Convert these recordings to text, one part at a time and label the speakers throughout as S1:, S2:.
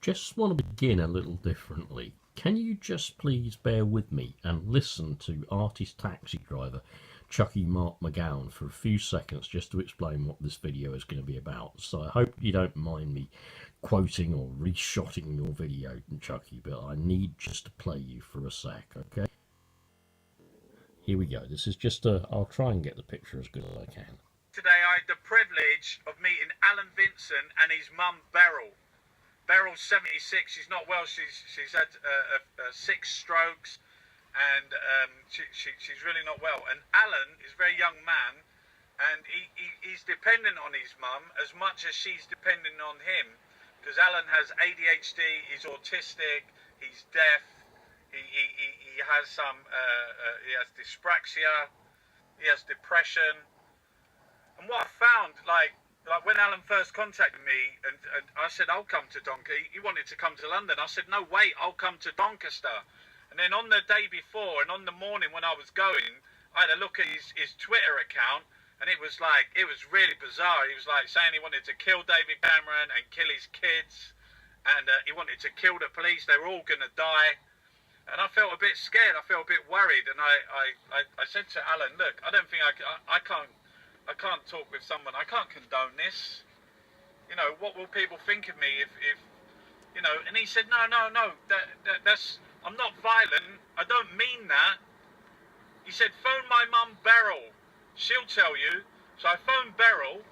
S1: just want to begin a little differently. Can you just please bear with me and listen to artist taxi driver Chucky Mark McGowan for a few seconds just to explain what this video is going to be about. So I hope you don't mind me quoting or reshotting your video, Chucky, but I need just to play you for a sec, okay? Here we go. This is just I'll try and get the picture as good as I can.
S2: Today I had the privilege of meeting Beyrl Vincent and his mum Beryl. Beryl's 76, she's not well, she's had 6 strokes, and she's really not well. And Alan is a very young man, and he's dependent on his mum as much as she's dependent on him, because Alan has ADHD, he's autistic, he's deaf, he has some he has dyspraxia, he has depression. And what I found, like when Alan first contacted me, and I said I'll come to Doncaster. He wanted to come to London. I said no, wait, I'll come to Doncaster. And then on the day before and on the morning when I was going, I had a look at his Twitter account, and it was really bizarre. He was like saying he wanted to kill David Cameron and kill his kids, and he wanted to kill the police. They were all going to die. And I felt a bit scared. I felt a bit worried. And I said to Alan, look, I don't think I can't talk with someone. I can't condone this. You know, what will people think of me if you know? And he said, no. That's I'm not violent. I don't mean that. He said, phone my mum Beryl. She'll tell you. So I phoned Beryl.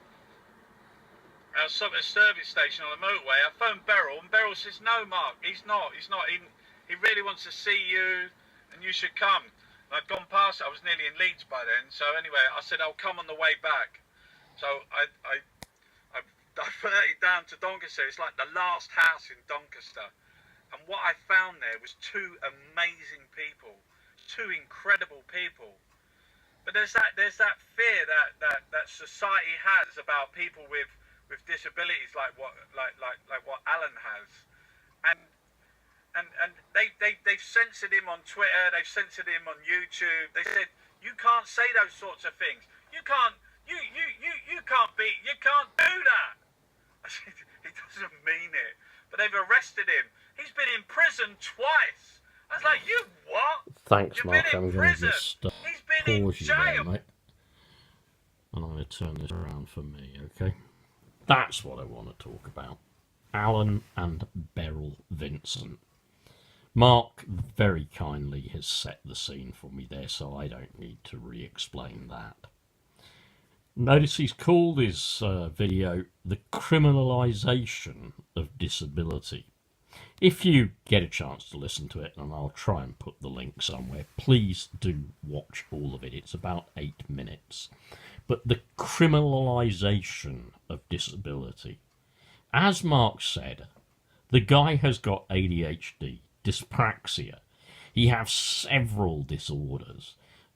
S2: I was at a service station on the motorway. I phoned Beryl, and Beryl says, no, Mark, he's not. He really wants to see you, and you should come. And I'd gone past it. I was nearly in Leeds by then. So anyway, I said, I'll come on the way back. So I diverted down to Doncaster. It's like the last house in Doncaster. And what I found there was 2 amazing people, 2 incredible people. But there's that fear that society has about people with disabilities, like what Alan has, and they've censored him on Twitter, they've censored him on YouTube. They said you can't say those sorts of things. You can't do that. I said, he doesn't mean it. But they've arrested him. He's been in prison twice. I was like, you what?
S1: Thanks,
S2: You've
S1: Mark.
S2: been in
S1: I'm going to
S2: prison.
S1: just
S2: He's been in
S1: pause you
S2: jail.
S1: there, mate. And I'm going to turn this around for me, okay? That's what I want to talk about. Alan and Beyrl Vincent. Mark very kindly has set the scene for me there, so I don't need to re-explain that. Notice he's called his video The Criminalisation of Disability. If you get a chance to listen to it, and I'll try and put the link somewhere, please do watch all of it. It's about 8 minutes. But the criminalisation of disability. As Mark said, the guy has got ADHD, dyspraxia. He has several disorders,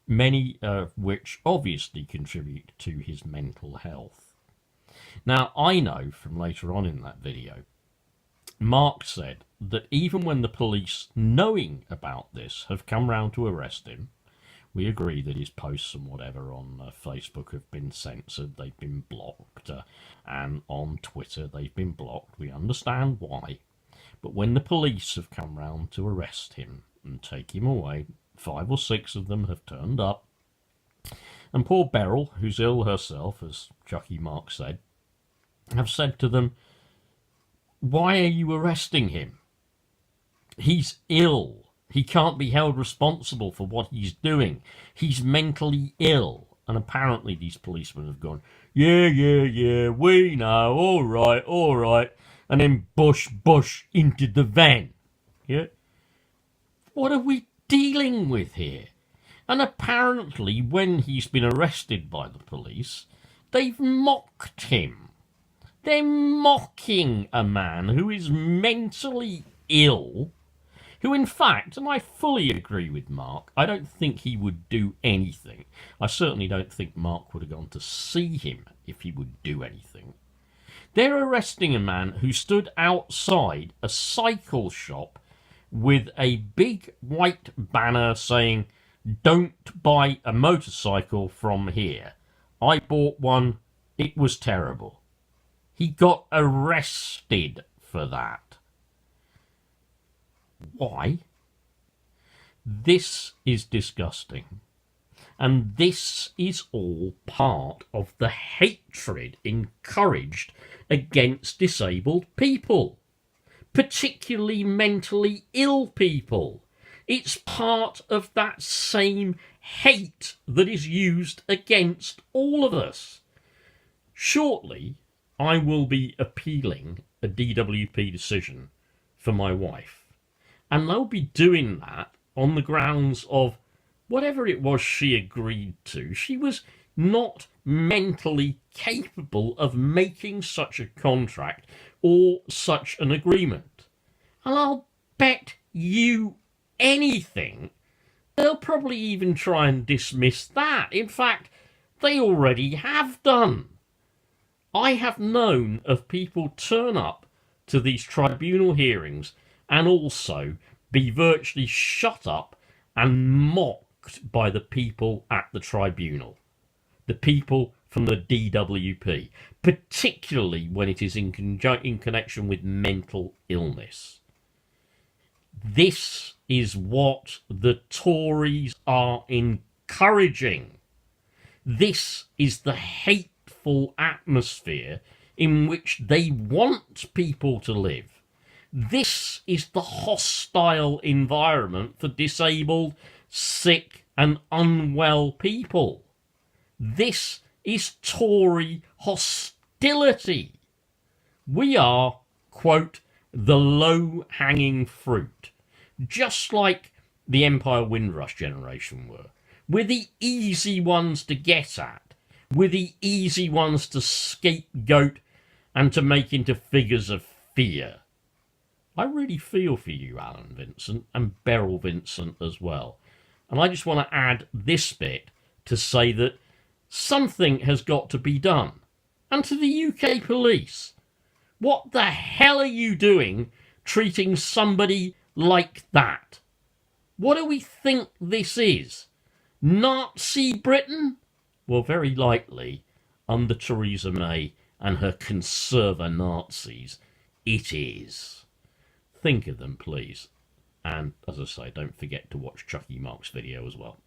S1: many of which obviously contribute to his mental health. Now, I know from later on in that video, Mark said that even when the police, knowing about this, have come round to arrest him, we agree that his posts and whatever on Facebook have been censored, they've been blocked, and on Twitter they've been blocked. We understand why. But when the police have come round to arrest him and take him away, 5 or 6 of them have turned up, and poor Beryl, who's ill herself, as Chucky Mark said, have said to them, why are you arresting him? He's ill. He can't be held responsible for what he's doing. He's mentally ill. And apparently these policemen have gone, yeah, we know, all right. And then bush into the van. Yeah? What are we dealing with here? And apparently when he's been arrested by the police, they've mocked him. They're mocking a man who is mentally ill, who in fact, and I fully agree with Mark, I don't think he would do anything. I certainly don't think Mark would have gone to see him if he would do anything. They're arresting a man who stood outside a cycle shop with a big white banner saying, don't buy a motorcycle from here. I bought one, it was terrible. He got arrested for that. Why? This is disgusting. And this is all part of the hatred encouraged against disabled people, particularly mentally ill people. It's part of that same hate that is used against all of us. Shortly, I will be appealing a DWP decision for my wife. And they'll be doing that on the grounds of whatever it was she agreed to. She was not mentally capable of making such a contract or such an agreement. And I'll bet you anything they'll probably even try and dismiss that. In fact, they already have done. I have known of people turn up to these tribunal hearings and also be virtually shut up and mocked by the people at the tribunal, the people from the DWP, particularly when it is in connection with mental illness. This is what the Tories are encouraging. This is the hateful atmosphere in which they want people to live. This is the hostile environment for disabled, sick and unwell people. This is Tory hostility. We are, quote, the low-hanging fruit, just like the Empire Windrush generation were. We're the easy ones to get at. We're the easy ones to scapegoat and to make into figures of fear. I really feel for you, Alan Vincent, and Beyrl Vincent as well. And I just want to add this bit to say that something has got to be done. And to the UK police, what the hell are you doing treating somebody like that? What do we think this is? Nazi Britain? Well, very likely, under Theresa May and her conservative Nazis, it is. Think of them, please. And, as I say, don't forget to watch Chucky Mark's video as well.